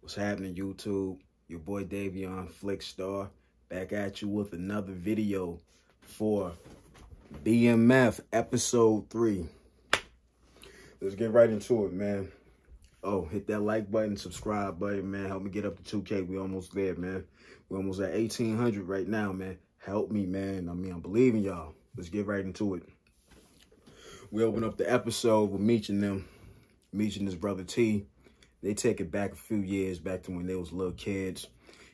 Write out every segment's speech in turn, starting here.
What's happening, YouTube? Your boy Davion Flickstar back at you with another video for BMF episode 3. Let's get right into it, man. Oh, hit that like button, subscribe button, man. Help me get up to 2K. We almost there, man. We're almost at 1,800 right now, man. Help me, man. I mean, I'm believing y'all. Let's get right into it. We open up the episode with Meech and them. Meech and his brother T. They take it back a few years, back to when they was little kids.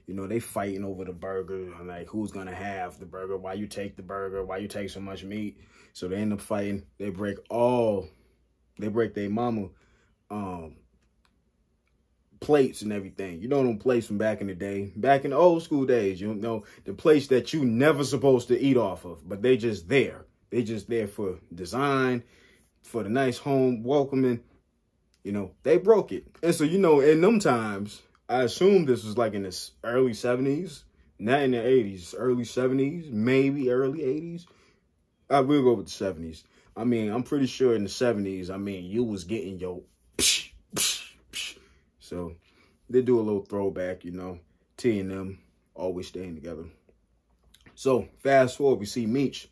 You know, they fighting over the burger. Like, who's going to have the burger? Why you take the burger? Why you take so much meat? So they end up fighting. They break their mama plates and everything. You know them plates from back in the day. Back in the old school days, you know, the plates that you never supposed to eat off of. But they just there. They just there for design, for the nice home welcoming. You know, they broke it. And so, you know, in them times, I assume this was like in the early 70s, not in the 80s, early 70s, maybe early 80s. I will go with the 70s. I mean, I'm pretty sure in the 70s, I mean, you was getting your psh, psh, psh. So they do a little throwback, you know, T and them always staying together. So fast forward, we see Meech,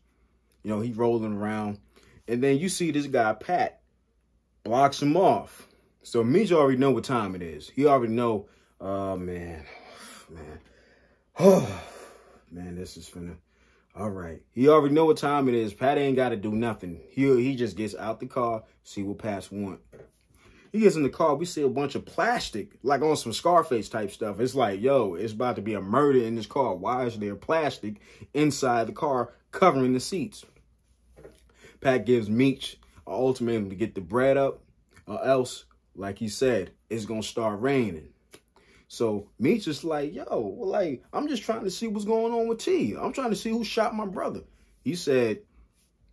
you know, he rolling around. And then you see this guy, Pat, blocks him off. So Meech already know what time it is. He already know, man, this is finna, all right. He already know what time it is. Pat ain't got to do nothing. He just gets out the car, see what Pat want. He gets in the car, we see a bunch of plastic, like on some Scarface type stuff. It's like, yo, it's about to be a murder in this car. Why is there plastic inside the car covering the seats? Pat gives Meech an ultimatum to get the bread up, or else, like he said, it's going to start raining. So Meech is like, yo, well, like, I'm just trying to see what's going on with T. I'm trying to see who shot my brother. He said,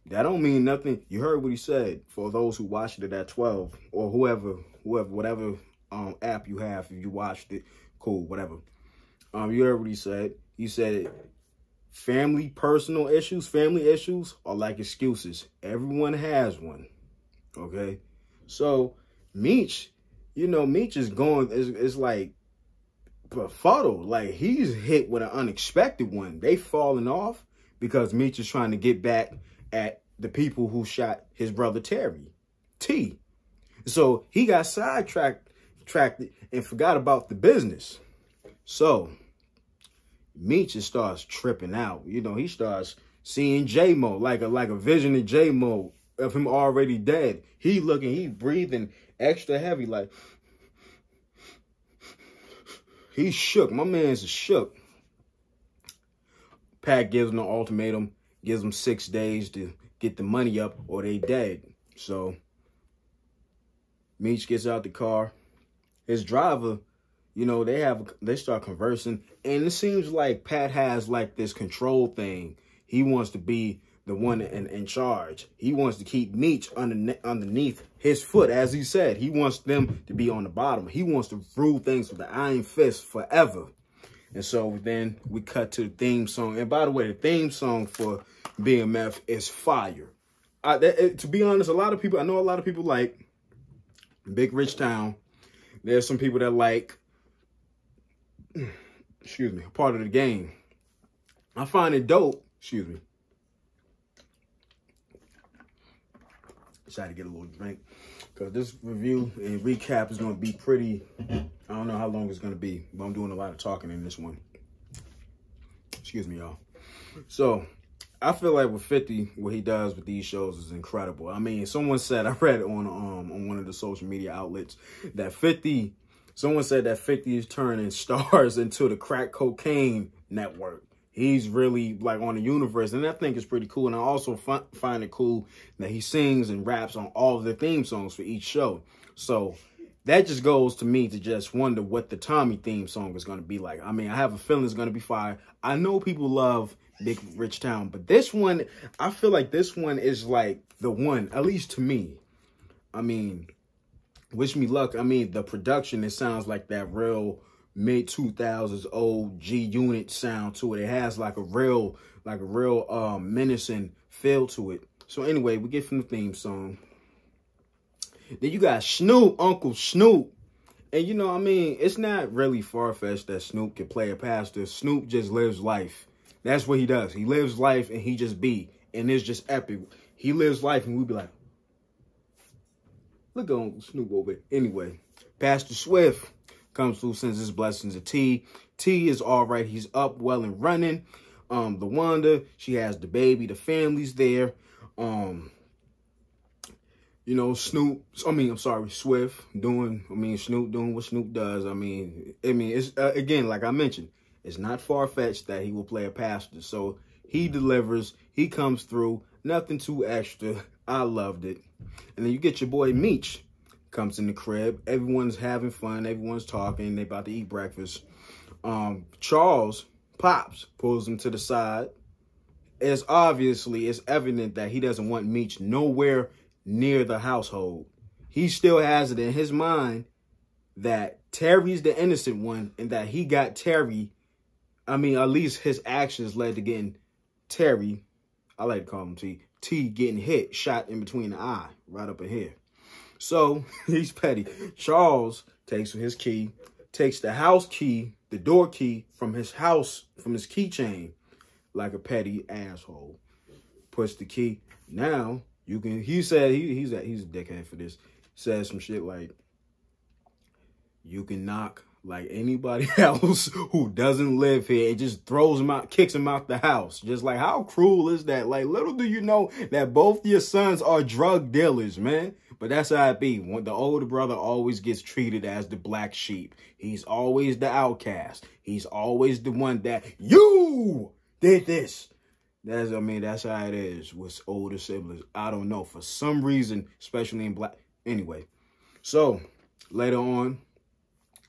that don't mean nothing. You heard what he said. For those who watched it at 12 or whatever app you have, if you watched it, cool, whatever. You heard what he said. He said, personal family issues are like excuses. Everyone has one. Okay. So Meech, you know, Meech is going, it's like befuddled. Like, he's hit with an unexpected one. They falling off because Meech is trying to get back at the people who shot his brother Terry, T. So he got sidetracked and forgot about the business. So Meech just starts tripping out. You know, he starts seeing J-Mo, like a vision of J-Mo of him already dead. He breathing extra heavy, like he's shook. My man's shook. Pat gives him an ultimatum, gives him 6 days to get the money up or they dead. So Meech gets out the car. His driver, you know, they start conversing, and it seems like Pat has like this control thing. He wants to be the one in charge. He wants to keep Meech underneath his foot. As he said, he wants them to be on the bottom. He wants to rule things with the iron fist forever. And so then we cut to the theme song. And by the way, the theme song for BMF is fire. To be honest, I know a lot of people like Big Rich Town. There's some people that like, excuse me, Part of the Game. I find it dope. Excuse me. Try to get a little drink because this review and recap is going to be pretty, I don't know how long it's going to be, but I'm doing a lot of talking in this one. Excuse me, y'all. So I feel like with 50, what he does with these shows is incredible. I mean, someone said, I read it on one of the social media outlets, that someone said that 50 is turning stars into the crack cocaine network. He's really like on the universe, and I think it's pretty cool. And I also find it cool that he sings and raps on all of the theme songs for each show. So that just goes to me to just wonder what the Tommy theme song is going to be like. I mean, I have a feeling it's going to be fire. I know people love Big Rich Town, but this one, I feel like this one is like the one, at least to me. I mean, wish me luck. I mean, the production, it sounds like that real mid-2000s old G-Unit sound to it. It has like a real menacing feel to it. So anyway, we get from the theme song. Then you got Snoop, Uncle Snoop, And, you know, I mean, it's not really far-fetched that Snoop can play a pastor. Snoop just lives life. That's what he does. He lives life and he just be. And it's just epic. He lives life and we be like, look on Snoop over. Anyway, Pastor Swift comes through, sends his blessings to T. T is all right. He's up, well, and running. The Wanda, she has the baby. The family's there. You know, Swift doing, Snoop doing what Snoop does. I mean, it's, again, like I mentioned, it's not far-fetched that he will play a pastor. So he delivers, he comes through, nothing too extra. I loved it. And then you get your boy Meech, comes in the crib. Everyone's having fun. Everyone's talking. They about to eat breakfast. Charles, Pops, pulls him to the side. It's evident that he doesn't want Meech nowhere near the household. He still has it in his mind that Terry's the innocent one and that he got Terry. I mean, at least his actions led to getting Terry, I like to call him T getting hit, shot in between the eye, right up in here. So he's petty. Charles takes his key, takes the house key, the door key from his house, from his keychain, like a petty asshole. Puts the key. Now, you can, he said, he's a dickhead for this. Says some shit like, you can knock like anybody else who doesn't live here. It just throws him out, kicks him out the house. Just like, how cruel is that? Like, little do you know that both your sons are drug dealers, man. But that's how it be. When the older brother always gets treated as the black sheep. He's always the outcast. He's always the one that, you did this. That's how it is with older siblings. I don't know. For some reason, especially in black. Anyway, so later on,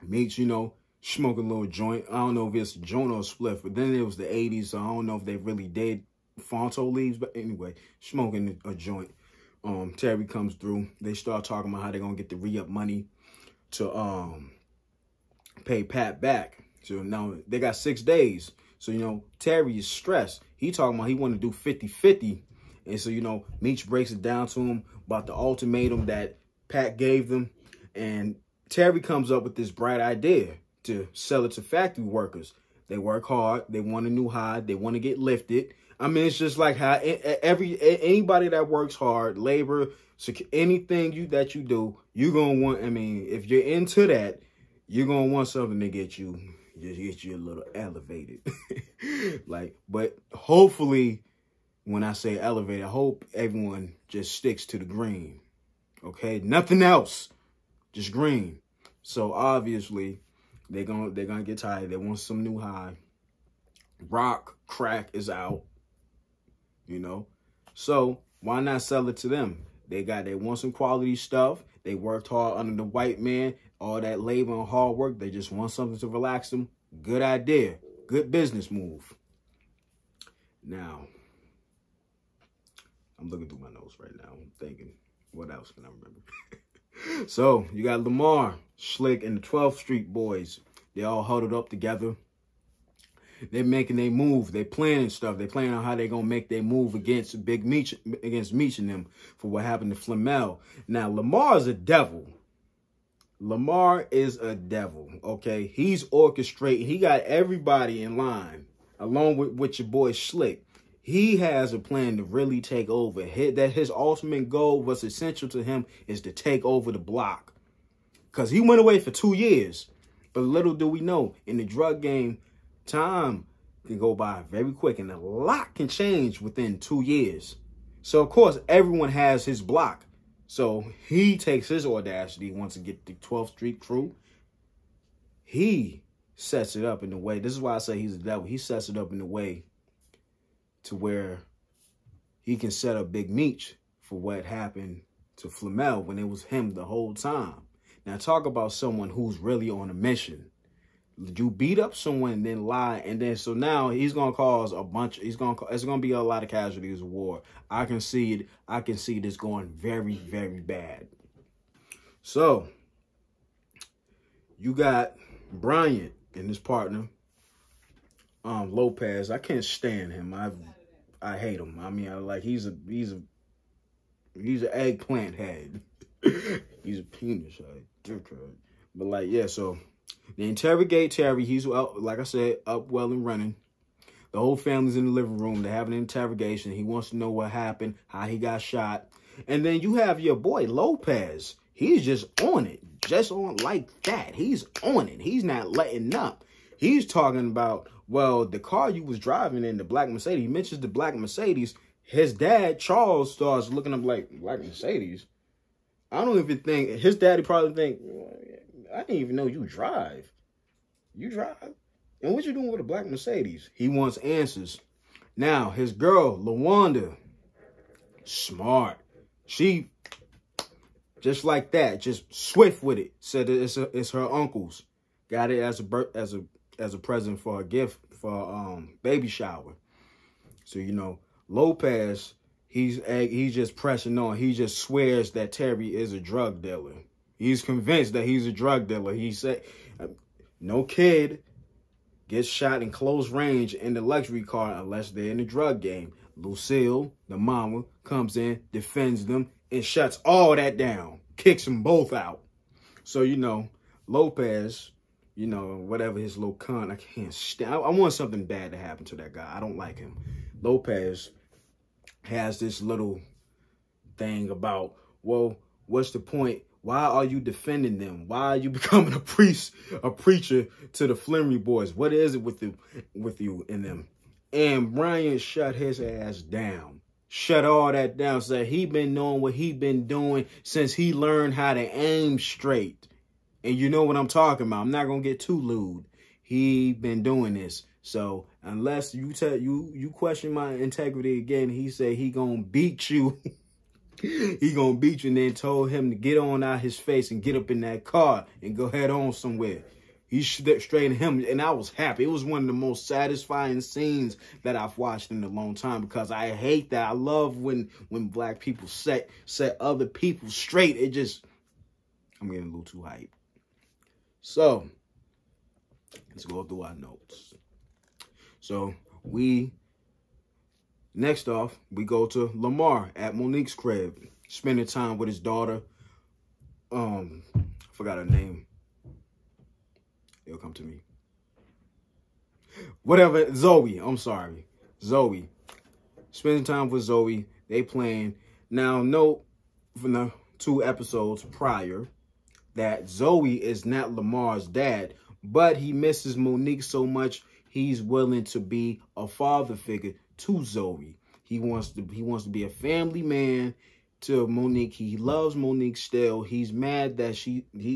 Meech, you know, smoke a little joint. I don't know if it's a joint or a spliff, but then it was the 80s, so I don't know if they really did Fonto leaves. But anyway, smoking a joint. Terry comes through. They start talking about how they're going to get the re-up money to pay Pat back. So now they got 6 days. So, you know, Terry is stressed. He talking about he want to do 50-50. And so, you know, Meech breaks it down to him about the ultimatum that Pat gave them. And Terry comes up with this bright idea to sell it to factory workers. They work hard. They want a new high. They want to get lifted. I mean, it's just like how anybody that works hard, labor, anything that you do, you're going to want, I mean, if you're into that, you're going to want something to get you a little elevated. Like, but hopefully, when I say elevated, I hope everyone just sticks to the green. Okay? Nothing else. Just green. So obviously, they're gonna get tired. They want some new high. Rock, crack is out. You know? So why not sell it to them? They want some quality stuff. They worked hard under the white man. All that labor and hard work. They just want something to relax them. Good idea. Good business move. Now, I'm looking through my notes right now. I'm thinking, what else can I remember? So, you got Lamar, Slick, and the 12th Street boys. They all huddled up together. They're making their move. They're planning stuff. They're planning on how they're going to make their move against Meech and them for what happened to Flamel. Now, Lamar's a devil. Lamar is a devil, okay? He's orchestrating. He got everybody in line, along with your boy Slick. He has a plan to really take over. His ultimate goal, what's essential to him, is to take over the block. Because he went away for 2 years. But little do we know, in the drug game, time can go by very quick. And a lot can change within 2 years. So, of course, everyone has his block. So, he takes his audacity, wants to get the 12th Street crew. He sets it up in a way. This is why I say he's the devil. He sets it up in a way to where he can set up Big Meech for what happened to Flamel when it was him the whole time. Now, talk about someone who's really on a mission. You beat up someone and then lie, and then so now he's gonna cause a bunch. It's gonna be a lot of casualties of war. I can see it. I can see this going very, very bad. So you got Bryant and his partner, Lopez. I can't stand him. I hate him. I mean, he's an eggplant head. He's a penis head. But like, yeah, so they interrogate Terry. He's up, like I said, up, well, and running. The whole family's in the living room. They're having an interrogation. He wants to know what happened, how he got shot. And then you have your boy, Lopez. He's just on it. Just on like that. He's on it. He's not letting up. He's talking about, well, the car you was driving in, the black Mercedes. He mentions the black Mercedes. His dad, Charles, starts looking up like, black Mercedes? I don't even think, his daddy probably think, I didn't even know you drive. You drive? And what you doing with a black Mercedes? He wants answers. Now, his girl, LaWanda, smart. She, just like that, just swift with it. Said that it's her uncle's. Got it as a present for a gift for baby shower. So, you know, Lopez, he's just pressing on. He just swears that Terry is a drug dealer. He's convinced that he's a drug dealer. He said, no kid gets shot in close range in the luxury car unless they're in the drug game. Lucille, the mama, comes in, defends them, and shuts all that down. Kicks them both out. So, you know, Lopez, you know, whatever his little cunt, I can't stand. I want something bad to happen to that guy. I don't like him. Lopez has this little thing about, well, what's the point? Why are you defending them? Why are you becoming a preacher to the Flimry boys? What is it with you and them? And Brian shut his ass down. Shut all that down. Said he been knowing what he been doing since he learned how to aim straight. And you know what I'm talking about. I'm not going to get too lewd. He been doing this. So unless you question my integrity again, he said he going to beat you. He gonna beat you, and then told him to get on out his face and get up in that car and go head on somewhere. He straightened him, and I was happy. It was one of the most satisfying scenes that I've watched in a long time, because I hate that. I love when black people set other people straight. It just, I'm getting a little too hyped. So let's go through our notes. So next off, we go to Lamar at Monique's crib, spending time with his daughter. I forgot her name. It'll come to me. Whatever, Zoe. I'm sorry. Zoe. Spending time with Zoe. They playing. Now, note from the 2 episodes prior that Zoe is not Lamar's dad, but he misses Monique so much he's willing to be a father figure to Zoe. He wants to be a family man to Monique. He loves Monique still. He's mad that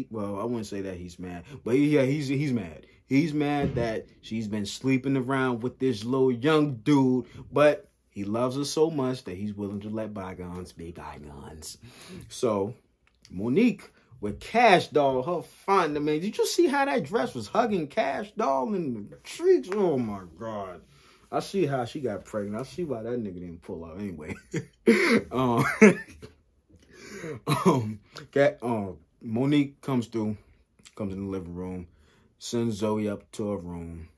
well, I wouldn't say that he's mad, but yeah, he's mad. He's mad that she's been sleeping around with this little young dude, but he loves her so much that he's willing to let bygones be bygones. So Monique with Cash Doll, her fine. I mean, did you see how that dress was hugging Cash Doll in the streets? Oh my God. I see how she got pregnant. I see why that nigga didn't pull out anyway. Monique comes in the living room, sends Zoe up to her room.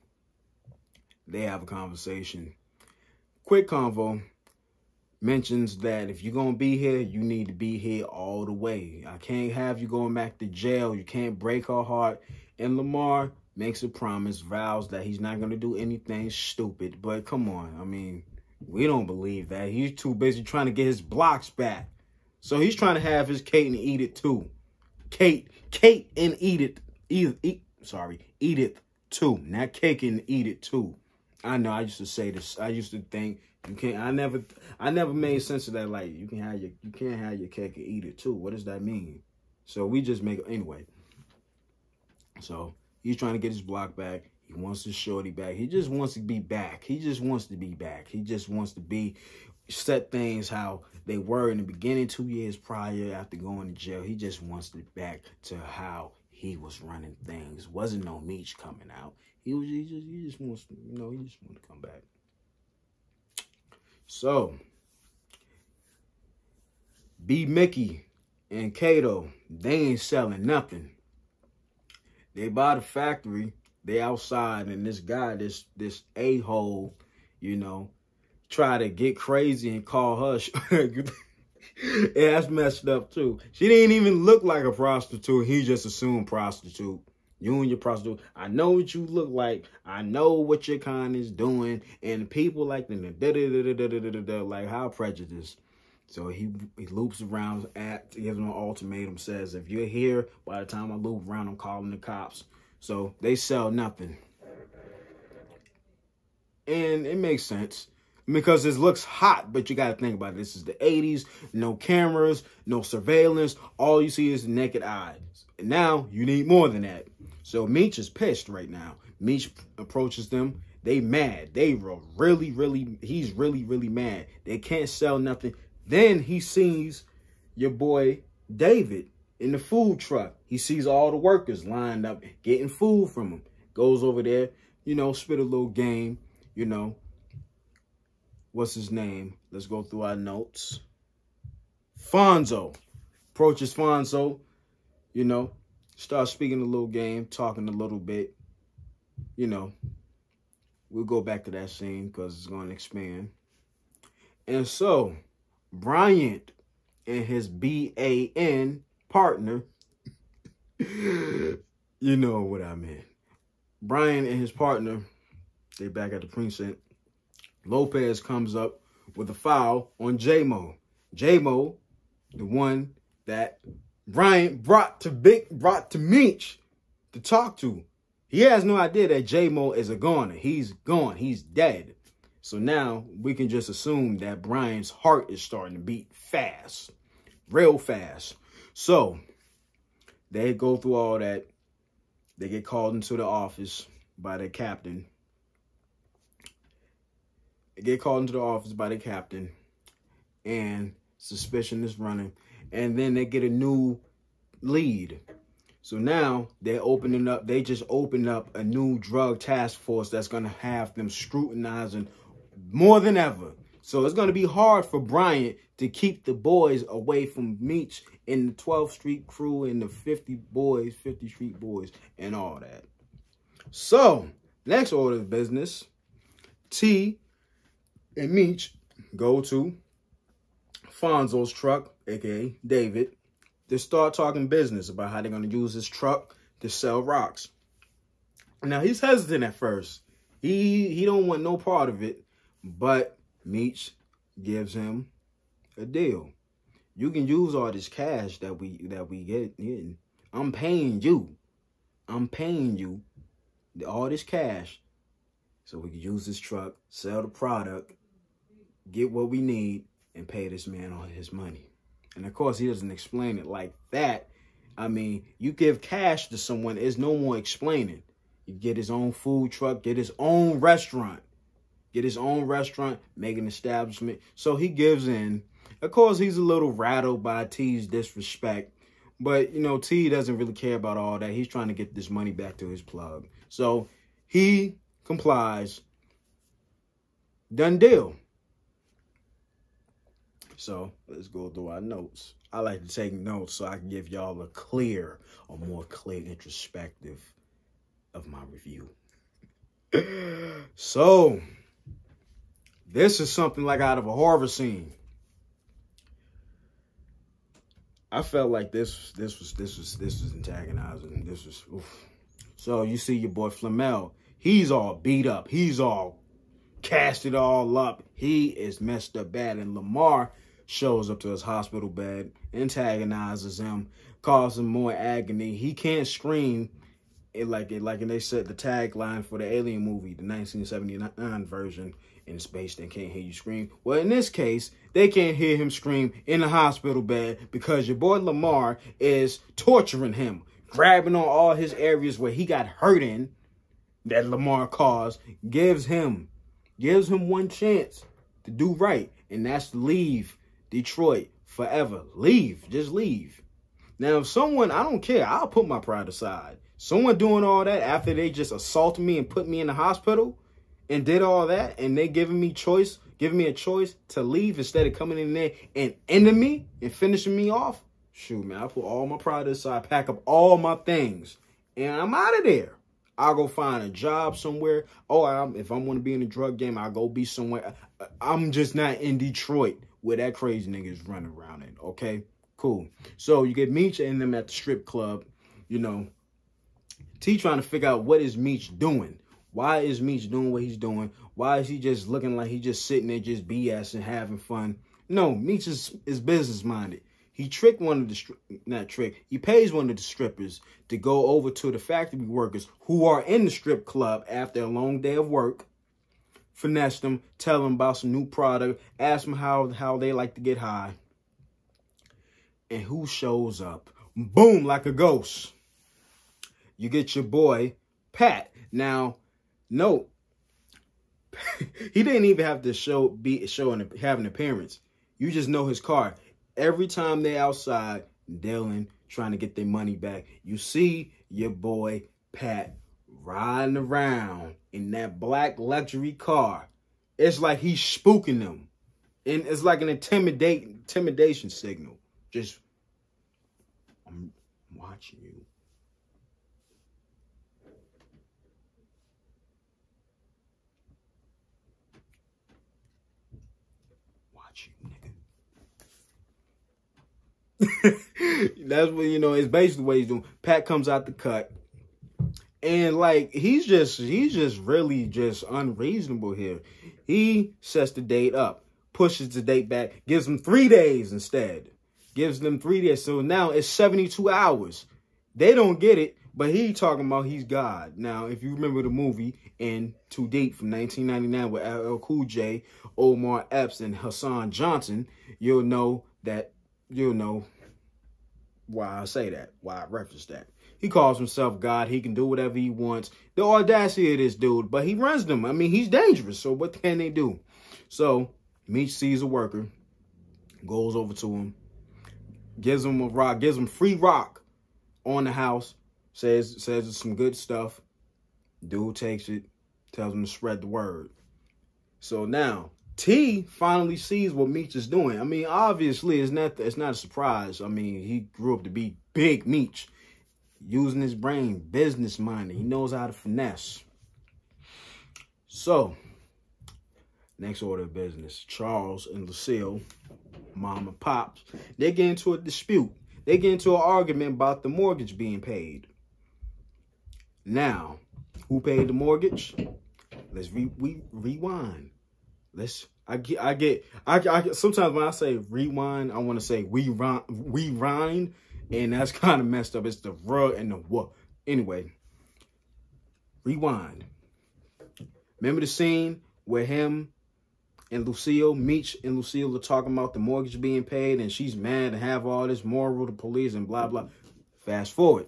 They have a conversation. Quick convo. Mentions that if you're going to be here, you need to be here all the way. I can't have you going back to jail. You can't break her heart. And Lamar makes a promise, vows that he's not going to do anything stupid. But come on, I mean, we don't believe that. He's too busy trying to get his blocks back. So he's trying to have his cake and eat it too. Kate and Edith too. Not cake and eat it too. I know, I used to say this. I used to think you can't. I never made sense of that. Like you can't have your cake and eat it too. What does that mean? So we just make anyway. So he's trying to get his block back. He wants his shorty back. He just wants to be back. He just wants to be back. He just wants to set things how they were in the beginning 2 years prior after going to jail. He just wants it back to how he was running things. Wasn't no Meech coming out. He just wants to, he just wants to come back. So, B. Mickey and Kato, they ain't selling nothing. They by the factory, they outside, and this guy, this a-hole, try to get crazy and call her Yeah, that's messed up too. She didn't even look like a prostitute. He just assumed prostitute. You and your prostitute. I know what you look like. I know what your kind is doing. And people like them, like how prejudiced. So he loops around, gives him an ultimatum, says, if you're here, by the time I loop around, I'm calling the cops. So they sell nothing. And it makes sense. Because it looks hot, but you got to think about it. This is the 80s, no cameras, no surveillance. All you see is the naked eye. And now you need more than that. So Meech is pissed right now. Meech approaches them. They mad. They he's really mad. They can't sell nothing. Then he sees your boy David in the food truck. He sees all the workers lined up getting food from him. Goes over there, you know, spit a little game, you know. What's his name? Let's go through our notes. Fonzo. Approaches Fonzo, you know, starts speaking a little game, talking a little bit. You know, we'll go back to that scene because it's going to expand. And so, Bryant and his BAN partner, you know what I mean. Bryant and his partner, they back at the precinct. Lopez comes up with a foul on J-Mo. J-Mo, the one that Bryant brought to Meech to talk to. He has no idea that J-Mo is a goner. He's gone. He's dead. So now we can just assume that Bryant's heart is starting to beat fast. Real fast. So they go through all that. They get called into the office by the captain. Get called into the office by the captain, and suspicion is running. And then they get a new lead. So now they're opening up. They just opened up a new drug task force that's going to have them scrutinizing more than ever. So it's going to be hard for Bryant to keep the boys away from Meech in the 12th Street crew and the 50 Street boys and all that. So next order of business, T and Meech go to Fonzo's truck, a.k.a. David, to start talking business about how they're going to use his truck to sell rocks. Now, he's hesitant at first. He don't want no part of it, but Meech gives him a deal. You can use all this cash that we get in. I'm paying you. I'm paying you all this cash so we can use this truck, sell the product, get what we need, and pay this man all his money. And of course, he doesn't explain it like that. I mean, you give cash to someone, there's no more explaining. You get his own food truck, get his own restaurant. Get his own restaurant, make an establishment. So he gives in. Of course, he's a little rattled by T's disrespect. But, you know, T doesn't really care about all that. He's trying to get this money back to his plug. So he complies. Done deal. So let's go through our notes. I like to take notes so I can give y'all a more clear introspective of my review. So this is something like out of a horror scene. I felt like this was antagonizing. This was oof. So you see your boy Flamel. He's all beat up. He's all casted all up. He is messed up bad. And Lamar shows up to his hospital bed, antagonizes him, causes him more agony. He can't scream like they said the tagline for the Alien movie, the 1979 version, in space they can't hear you scream. Well, in this case, they can't hear him scream in the hospital bed because your boy Lamar is torturing him, grabbing on all his areas where he got hurt in that Lamar caused, gives him one chance to do right, and that's to leave Detroit forever. Leave. Just leave. Now, if someone, I don't care, I'll put my pride aside. Someone doing all that after they just assaulted me and put me in the hospital and did all that, and they giving me a choice to leave instead of coming in there and ending me and finishing me off. Shoot, man, I put all my pride aside, pack up all my things, and I'm out of there. I'll go find a job somewhere. Oh, if I want to be in the drug game, I'll go be somewhere. I'm just not in Detroit where that crazy nigga is running around in, okay? Cool. So you get Meech and them at the strip club, you know. T trying to figure out what is Meech doing. Why is Meech doing what he's doing? Why is he just looking like he just sitting there just BSing, having fun? No, Meech is business-minded. He tricked one of the, he pays one of the strippers to go over to the factory workers who are in the strip club after a long day of work, finesse them, tell them about some new product, ask them how they like to get high. And who shows up? Boom, like a ghost. You get your boy, Pat. Now, note, he didn't even have to have an appearance. You just know his car. Every time they outside, dealing, trying to get their money back, you see your boy, Pat, riding around in that black luxury car. It's like he's spooking them. And it's like an intimidation signal. Just, I'm watching you. That's what, you know, it's basically what he's doing. Pat comes out the cut. And like, he's just really just unreasonable here. He sets the date up, pushes the date back, gives them 3 days instead. Gives them 3 days. So now it's 72 hours. They don't get it, but he talking about he's God. Now, if you remember the movie In Too Deep from 1999 with LL Cool J, Omar Epps, and Hassan Johnson, you'll know why I say that, why I reference that. He calls himself God. He can do whatever he wants. The audacity of this dude, but he runs them. I mean, he's dangerous, so what can they do? So, Meech sees a worker, goes over to him, gives him a rock, gives him free rock on the house, says it's some good stuff. Dude takes it, tells him to spread the word. So now, T finally sees what Meech is doing. I mean, obviously, it's not a surprise. I mean, he grew up to be Big Meech, using his brain, business-minded. He knows how to finesse. So, next order of business, Charles and Lucille, mom and pops, they get into a dispute. They get into an argument about the mortgage being paid. Now, who paid the mortgage? Let's rewind. Sometimes when I say rewind, I want to say rewind, and that's kind of messed up. It's the R and the W. Anyway, rewind. Remember the scene where him and Lucille, Meech and Lucille are talking about the mortgage being paid, and she's mad to have all this moral to police and blah, blah. Fast forward.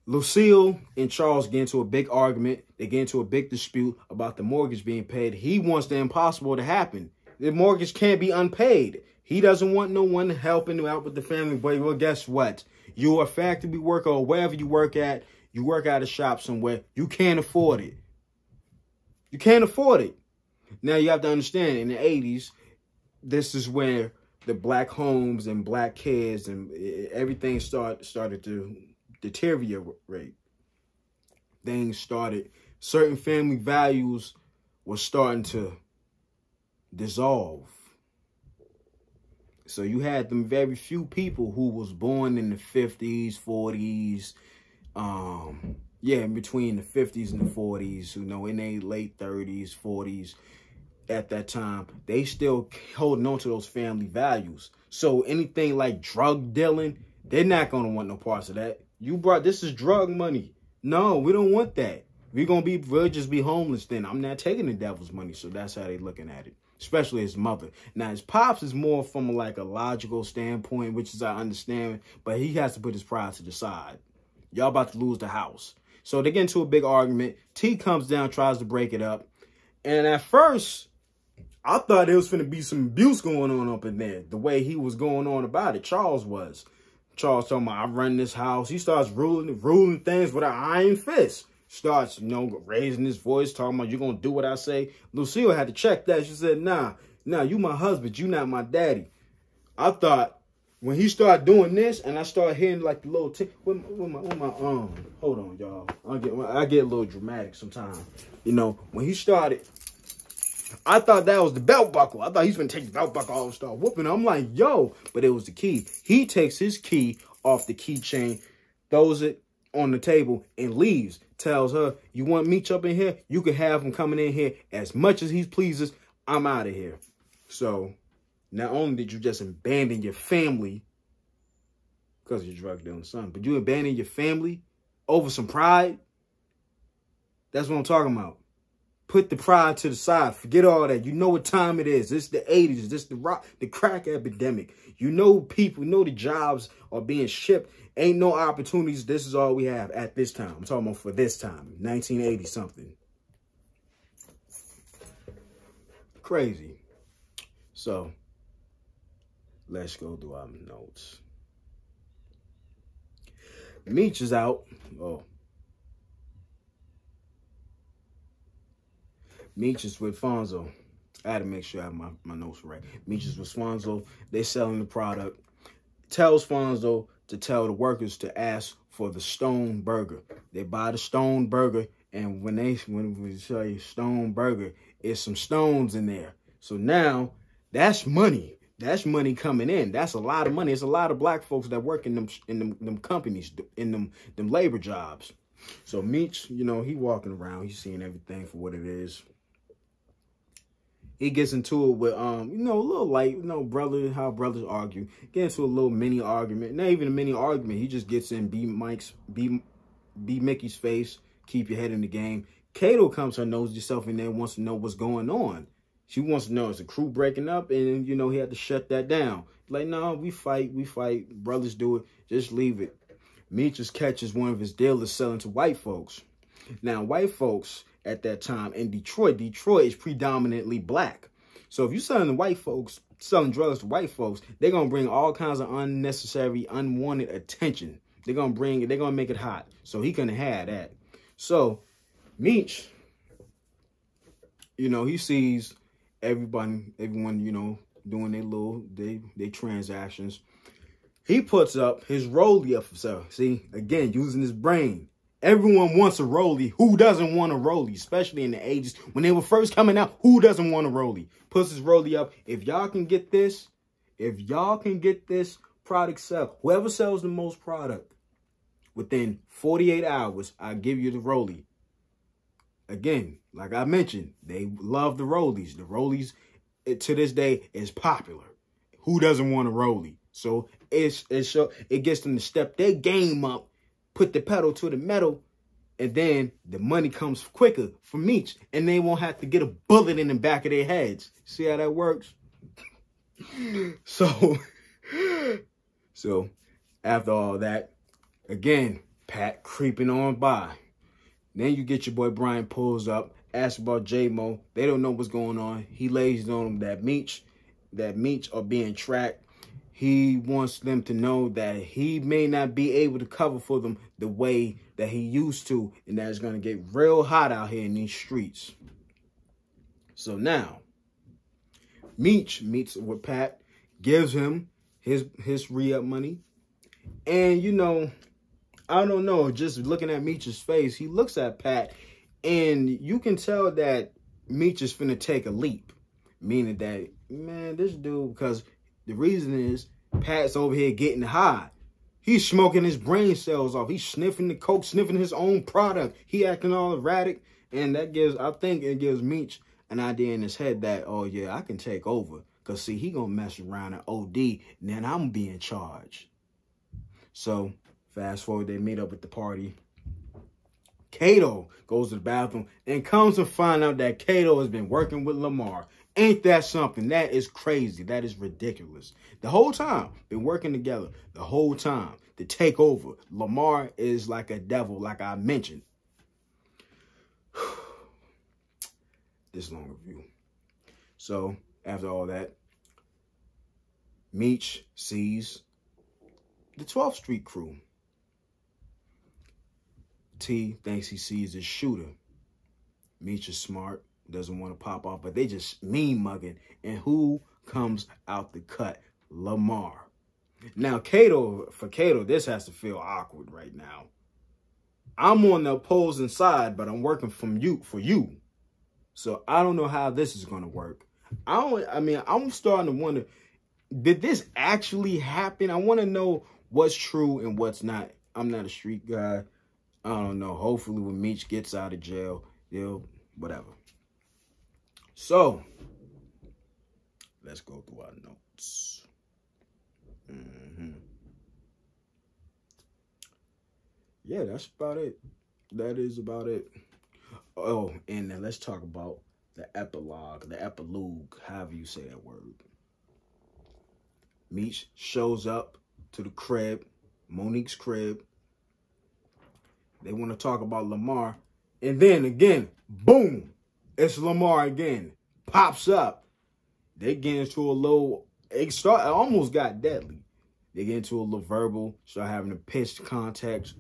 Lucille and Charles get into a big argument. They get into a big dispute about the mortgage being paid. He wants the impossible to happen. The mortgage can't be unpaid. He doesn't want no one helping out with the family. But, well, guess what? You're a factory worker or wherever you work at. You work at a shop somewhere. You can't afford it. You can't afford it. Now, you have to understand, in the 80s, this is where the black homes and black kids and everything started to deteriorate. Things started, certain family values were starting to dissolve. So you had them very few people who was born in the 50s, 40s, in between the 50s and the 40s, you know, in their late 30s, 40s, at that time, they still holding on to those family values. So anything like drug dealing, they're not going to want no parts of that. This is drug money. No, we don't want that. We'll just be homeless then. I'm not taking the devil's money. So that's how they looking at it, especially his mother. Now, his pops is more from like a logical standpoint, which is I understand, but he has to put his pride to the side. Y'all about to lose the house. So they get into a big argument. T comes down, tries to break it up. And at first, I thought there was going to be some abuse going on up in there, the way he was going on about it. Charles was. Charles talking about, I run this house. He starts ruling things with an iron fist. Starts, you know, raising his voice, talking about, you're going to do what I say. Lucille had to check that. She said, nah, you my husband. You not my daddy. I thought when he started doing this and I started hearing like the little tick with my hold on, y'all. I get a little dramatic sometimes. You know, when he started, I thought that was the belt buckle. I thought he's going to take the belt buckle off and start whooping. I'm like, yo. But it was the key. He takes his key off the keychain, throws it on the table, and leaves. Tells her, you want Meech up in here? You can have him coming in here as much as he pleases. I'm out of here. So, not only did you just abandon your family because of your drug dealing son, but you abandoned your family over some pride. That's what I'm talking about. Put the pride to the side. Forget all that. You know what time it is. This the 80s. This the crack epidemic. You know people, you know the jobs are being shipped. Ain't no opportunities. This is all we have at this time. I'm talking about for this time. 1980 something. Crazy. So, let's go through our notes. Meech is out. Oh. Meech is with Fonzo. I had to make sure I have my notes right. Meech is with Fonzo. They selling the product. Tells Fonzo to tell the workers to ask for the Stone Burger. They buy the Stone Burger, and when we say Stone Burger, it's some stones in there. So now that's money. That's money coming in. That's a lot of money. It's a lot of black folks that work in them companies, in them labor jobs. So Meech, you know, he walking around. He's seeing everything for what it is. He gets into it with, you know, a little light, you know, how brothers argue. Get into a little mini argument. Not even a mini argument. He just gets in, be Mickey's face, keep your head in the game. Kato comes her nose yourself in there and wants to know what's going on. She wants to know, is the crew breaking up? And, you know, he had to shut that down. Like, no, we fight. Brothers do it. Just leave it. Meech just catches one of his dealers selling to white folks. Now, white folks at that time in Detroit is predominantly black. So if you're selling to white folks, selling drugs to white folks, they're going to bring all kinds of unnecessary, unwanted attention. They're going to make it hot. So he couldn't have that. So Meech, you know, he sees everyone, you know, doing their transactions. He puts up his rollie up for sale. See, again, using his brain. Everyone wants a rollie. Who doesn't want a rollie? Especially in the 80s. When they were first coming out, who doesn't want a rollie? Puts his rollie up. If y'all can get this product sell, whoever sells the most product within 48 hours, I'll give you the rollie. Again, like I mentioned, they love the rollies. The rollies, to this day, is popular. Who doesn't want a rollie? So it gets them to step their game up, put the pedal to the metal, and then the money comes quicker from Meech, and they won't have to get a bullet in the back of their heads. See how that works? So after all that, again, Pat creeping on by. Then you get your boy Brian pulls up, asks about J-Mo. They don't know what's going on. He lays on them that Meech are being tracked. He wants them to know that he may not be able to cover for them the way that he used to, and that it's going to get real hot out here in these streets. So now, Meech meets with Pat, gives him his re-up money, and, you know, I don't know, just looking at Meech's face, he looks at Pat, and you can tell that Meech is finna take a leap, meaning that, man, this dude, because the reason is Pat's over here getting high. He's smoking his brain cells off. He's sniffing the coke, sniffing his own product. He acting all erratic. And that gives, I think it gives Meech an idea in his head that, oh, yeah, I can take over. Because, see, he going to mess around and OD, and then I'm being charged. So, fast forward, they meet up at the party. Kato goes to the bathroom and comes to find out that Kato has been working with Lamar. Ain't that something? That is crazy. That is ridiculous. The whole time, been working together. The whole time. To take over. Lamar is like a devil, like I mentioned. This long review. So, after all that, Meech sees the 12th Street crew. T thinks he sees the shooter. Meech is smart. Doesn't want to pop off, but they just mean mugging. And who comes out the cut? Lamar. Now, for Kato, this has to feel awkward right now. I'm on the opposing side, but I'm working for you. So I don't know how this is going to work. I'm starting to wonder, did this actually happen? I want to know what's true and what's not. I'm not a street guy. I don't know. Hopefully when Meech gets out of jail, whatever. So, let's go through our notes. Yeah, that's about it. That is about it. Oh, and then let's talk about the epilogue, however you say that word. Meech shows up to the crib, Monique's crib. They want to talk about Lamar. And then again, boom, it's Lamar again. Pops up. They get into a little, it almost got deadly. They get into a little verbal, start having a pitch contest,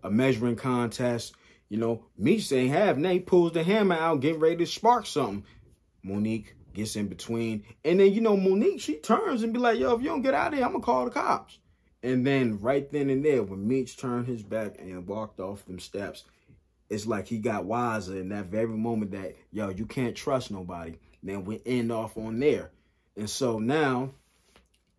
a measuring contest. You know, Meech ain't have Nate pulls the hammer out, getting ready to spark something. Monique gets in between. And then, you know, Monique, she turns and be like, yo, if you don't get out of here, I'm going to call the cops. And then right then and there, when Meech turned his back and walked off them steps, it's like he got wiser in that very moment that, yo, you can't trust nobody. Then we end off on there. And so now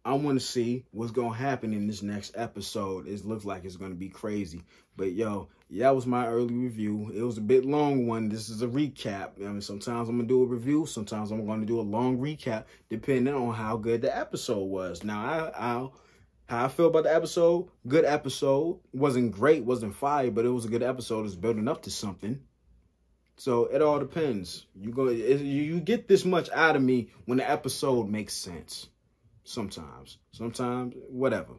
I want to see what's going to happen in this next episode. It looks like it's going to be crazy. But, yo, that was my early review. It was a bit long one. This is a recap. I mean, sometimes I'm going to do a review. Sometimes I'm going to do a long recap, depending on how good the episode was. Now, how I feel about the episode, good episode. Wasn't great, wasn't fire, but it was a good episode. It's building up to something. So it all depends. You get this much out of me when the episode makes sense. Sometimes, whatever.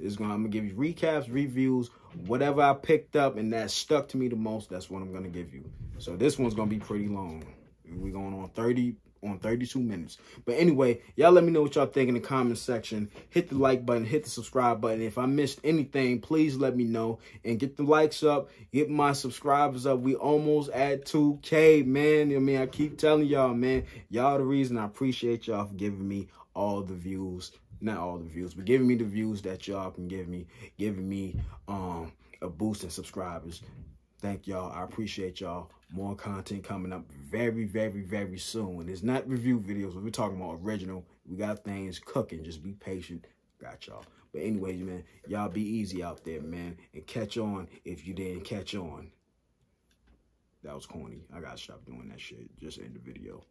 I'm gonna give you recaps, reviews, whatever I picked up and that stuck to me the most. That's what I'm gonna give you. So this one's gonna be pretty long. We're going on 32 minutes. But anyway, y'all let me know what y'all think in the comment section. Hit the like button, hit the subscribe button. If I missed anything, please let me know. And get the likes up, get my subscribers up. We almost at 2K, man. I mean, I keep telling y'all, man. Y'all the reason. I appreciate y'all for giving me all the views. Not all the views, but giving me the views that y'all can give me. Giving me a boost in subscribers. Thank y'all. I appreciate y'all. More content coming up very, very, very soon. It's not review videos. We're talking about original. We got things cooking. Just be patient. Got y'all. But anyways, man, y'all be easy out there, man. And catch on if you didn't catch on. That was corny. I got to stop doing that shit. Just end the video.